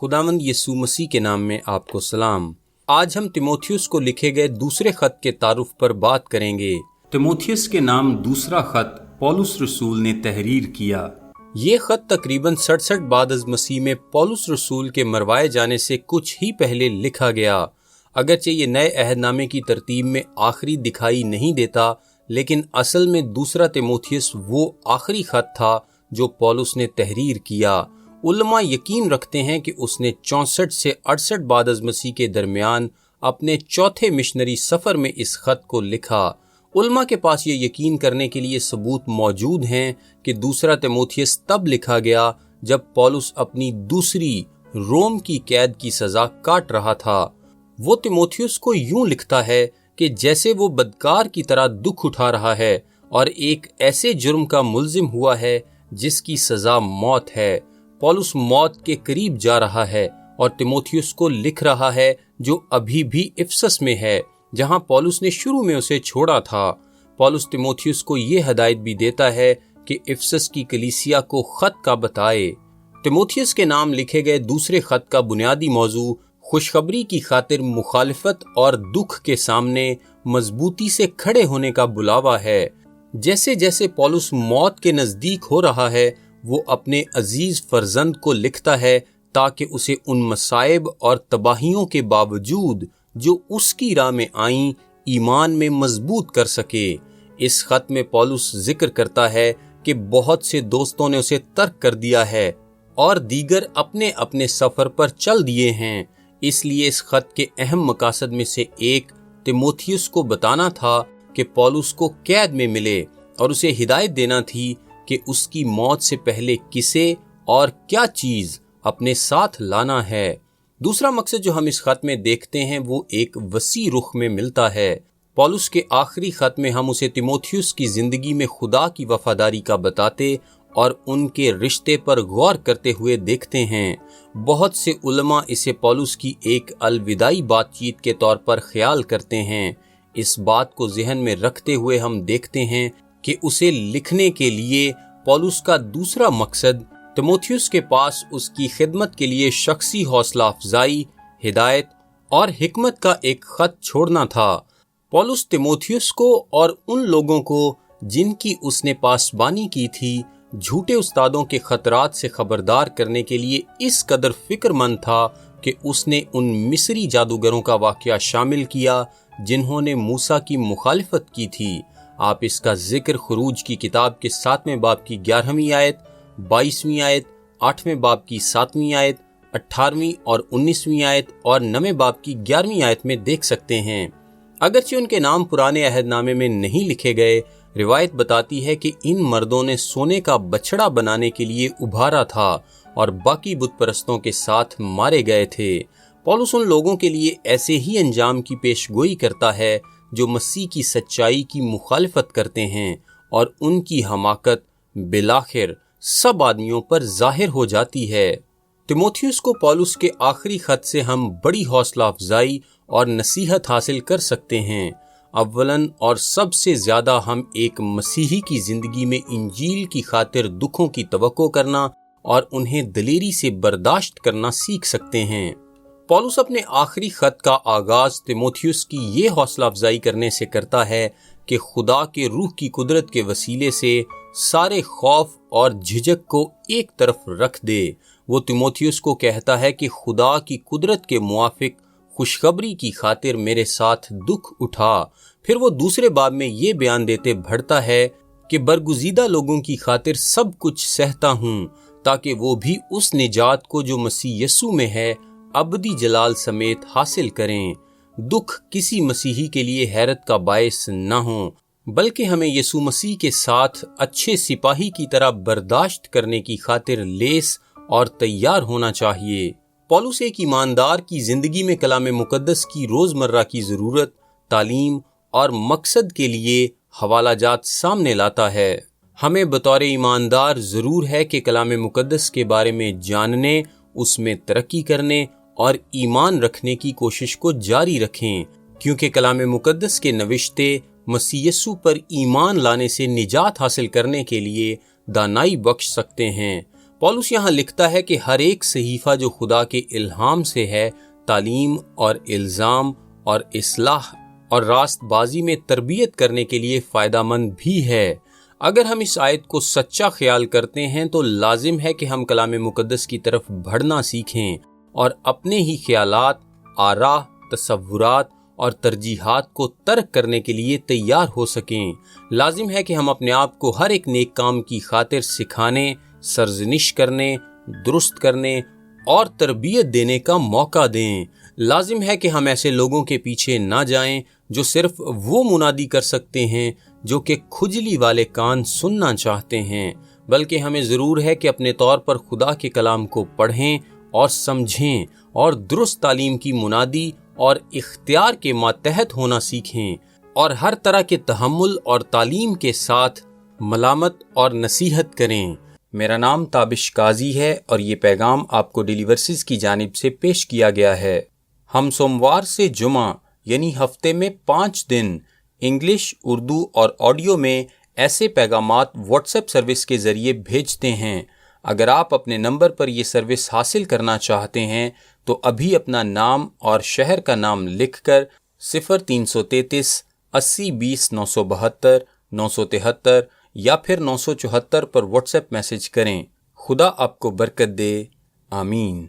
خداوند یسوع مسیح کے نام میں آپ کو سلام۔ آج ہم تیموتھیوس کو لکھے گئے دوسرے خط کے تعارف پر بات کریں گے۔ تیموتھیوس کے نام دوسرا خط پولس رسول نے تحریر کیا۔ یہ خط تقریباً 67 بعد از مسیح میں پولس رسول کے مروائے جانے سے کچھ ہی پہلے لکھا گیا۔ اگرچہ یہ نئے عہد نامے کی ترتیب میں آخری دکھائی نہیں دیتا، لیکن اصل میں دوسرا تیموتھیوس وہ آخری خط تھا جو پولس نے تحریر کیا۔ علماء یقین رکھتے ہیں کہ اس نے 64 سے 68 بعد از مسیح کے درمیان اپنے چوتھے مشنری سفر میں اس خط کو لکھا۔ علماء کے پاس یہ یقین کرنے کے لیے ثبوت موجود ہیں کہ دوسرا تیموتھیوس تب لکھا گیا جب پولس اپنی دوسری روم کی قید کی سزا کاٹ رہا تھا۔ وہ تیموتھیوس کو یوں لکھتا ہے کہ جیسے وہ بدکار کی طرح دکھ اٹھا رہا ہے اور ایک ایسے جرم کا ملزم ہوا ہے جس کی سزا موت ہے۔ پولس موت کے قریب جا رہا ہے اور تیموتھیوس کو لکھ رہا ہے جو ابھی بھی افسس میں ہے، جہاں پولس نے شروع میں اسے چھوڑا تھا۔ پولس تیموتھیوس کو یہ ہدایت بھی دیتا ہے کہ افسس کی کلیسیا کو خط کا بتائے۔ تیموتھیوس کے نام لکھے گئے دوسرے خط کا بنیادی موضوع خوشخبری کی خاطر مخالفت اور دکھ کے سامنے مضبوطی سے کھڑے ہونے کا بلاوا ہے۔ جیسے جیسے پولس موت کے نزدیک ہو رہا ہے، وہ اپنے عزیز فرزند کو لکھتا ہے تاکہ اسے ان مصائب اور تباہیوں کے باوجود جو اس کی راہ میں آئیں ایمان میں مضبوط کر سکے۔ اس خط میں پولس ذکر کرتا ہے کہ بہت سے دوستوں نے اسے ترک کر دیا ہے اور دیگر اپنے اپنے سفر پر چل دیے ہیں۔ اس لیے اس خط کے اہم مقاصد میں سے ایک تیموتھیوس کو بتانا تھا کہ پولس کو قید میں ملے اور اسے ہدایت دینا تھی کہ اس کی موت سے پہلے کسے اور کیا چیز اپنے ساتھ لانا ہے۔ دوسرا مقصد جو ہم اس خط میں دیکھتے ہیں وہ ایک وسیع رخ میں ملتا ہے۔ پولس کے آخری خط میں ہم اسے تیموتھیوس کی زندگی میں خدا کی وفاداری کا بتاتے اور ان کے رشتے پر غور کرتے ہوئے دیکھتے ہیں۔ بہت سے علماء اسے پولس کی ایک الوداعی بات چیت کے طور پر خیال کرتے ہیں۔ اس بات کو ذہن میں رکھتے ہوئے ہم دیکھتے ہیں کہ اسے لکھنے کے لیے پولس کا دوسرا مقصد تیموتھیوس کے پاس اس کی خدمت کے لیے شخصی حوصلہ افزائی، ہدایت اور حکمت کا ایک خط چھوڑنا تھا۔ پولس تیموتھیوس کو اور ان لوگوں کو جن کی اس نے پاسبانی کی تھی جھوٹے استادوں کے خطرات سے خبردار کرنے کے لیے اس قدر فکر مند تھا کہ اس نے ان مصری جادوگروں کا واقعہ شامل کیا جنہوں نے موسیٰ کی مخالفت کی تھی۔ آپ اس کا ذکر خروج کی کتاب کے 7ویں باب کی 11ویں آیت، 22ویں آیت، 8ویں باب کی 7ویں آیت، 18ویں اور 19ویں آیت اور 9ویں باب کی 11ویں آیت میں دیکھ سکتے ہیں۔ اگرچہ ان کے نام پرانے عہد نامے میں نہیں لکھے گئے، روایت بتاتی ہے کہ ان مردوں نے سونے کا بچڑا بنانے کے لیے ابھارا تھا اور باقی بت پرستوں کے ساتھ مارے گئے تھے۔ پولس ان لوگوں کے لیے ایسے ہی انجام کی پیش گوئی کرتا ہے جو مسیح کی سچائی کی مخالفت کرتے ہیں، اور ان کی حماقت بالآخر سب آدمیوں پر ظاہر ہو جاتی ہے۔ تیموتھیوس کو پولس کے آخری خط سے ہم بڑی حوصلہ افزائی اور نصیحت حاصل کر سکتے ہیں۔ اولاً اور سب سے زیادہ ہم ایک مسیحی کی زندگی میں انجیل کی خاطر دکھوں کی توقع کرنا اور انہیں دلیری سے برداشت کرنا سیکھ سکتے ہیں۔ پولس اپنے آخری خط کا آغاز تیموتھیوس کی یہ حوصلہ افزائی کرنے سے کرتا ہے کہ خدا کے روح کی قدرت کے وسیلے سے سارے خوف اور جھجک کو ایک طرف رکھ دے۔ وہ تیموتھیوس کو کہتا ہے کہ خدا کی قدرت کے موافق خوشخبری کی خاطر میرے ساتھ دکھ اٹھا۔ پھر وہ دوسرے باب میں یہ بیان دیتے بڑھتا ہے کہ برگزیدہ لوگوں کی خاطر سب کچھ سہتا ہوں، تاکہ وہ بھی اس نجات کو جو مسیح یسوع میں ہے ابدی جلال سمیت حاصل کریں۔ دکھ کسی مسیحی کے لیے حیرت کا باعث نہ ہوں، بلکہ ہمیں یسوع مسیح کے ساتھ اچھے سپاہی کی طرح برداشت کرنے کی خاطر لیس اور تیار ہونا چاہیے۔ پولس ایک ایماندار کی زندگی میں کلام مقدس کی روزمرہ کی ضرورت، تعلیم اور مقصد کے لیے حوالہ جات سامنے لاتا ہے۔ ہمیں بطور ایماندار ضرور ہے کہ کلام مقدس کے بارے میں جاننے، اس میں ترقی کرنے اور ایمان رکھنے کی کوشش کو جاری رکھیں، کیونکہ کلام مقدس کے نوشتے مسیح یسوع پر ایمان لانے سے نجات حاصل کرنے کے لیے دانائی بخش سکتے ہیں۔ پولس یہاں لکھتا ہے کہ ہر ایک صحیفہ جو خدا کے الہام سے ہے تعلیم اور الزام اور اصلاح اور راست بازی میں تربیت کرنے کے لیے فائدہ مند بھی ہے۔ اگر ہم اس آیت کو سچا خیال کرتے ہیں تو لازم ہے کہ ہم کلام مقدس کی طرف بڑھنا سیکھیں اور اپنے ہی خیالات، آراء، تصورات اور ترجیحات کو ترک کرنے کے لیے تیار ہو سکیں۔ لازم ہے کہ ہم اپنے آپ کو ہر ایک نیک کام کی خاطر سکھانے، سرزنش کرنے، درست کرنے اور تربیت دینے کا موقع دیں۔ لازم ہے کہ ہم ایسے لوگوں کے پیچھے نہ جائیں جو صرف وہ منادی کر سکتے ہیں جو کہ کھجلی والے کان سننا چاہتے ہیں، بلکہ ہمیں ضرور ہے کہ اپنے طور پر خدا کے کلام کو پڑھیں اور سمجھیں اور درست تعلیم کی منادی اور اختیار کے ماتحت ہونا سیکھیں اور ہر طرح کے تحمل اور تعلیم کے ساتھ ملامت اور نصیحت کریں۔ میرا نام تابش قاضی ہے اور یہ پیغام آپ کو ڈیلی ورسز کی جانب سے پیش کیا گیا ہے۔ ہم سوموار سے جمعہ یعنی ہفتے میں 5 دن انگلش، اردو اور آڈیو میں ایسے پیغامات واٹس ایپ سروس کے ذریعے بھیجتے ہیں۔ اگر آپ اپنے نمبر پر یہ سروس حاصل کرنا چاہتے ہیں تو ابھی اپنا نام اور شہر کا نام لکھ کر 0333 80 20 972 973 یا پھر 974 پر واٹس ایپ میسج کریں۔ خدا آپ کو برکت دے، آمین۔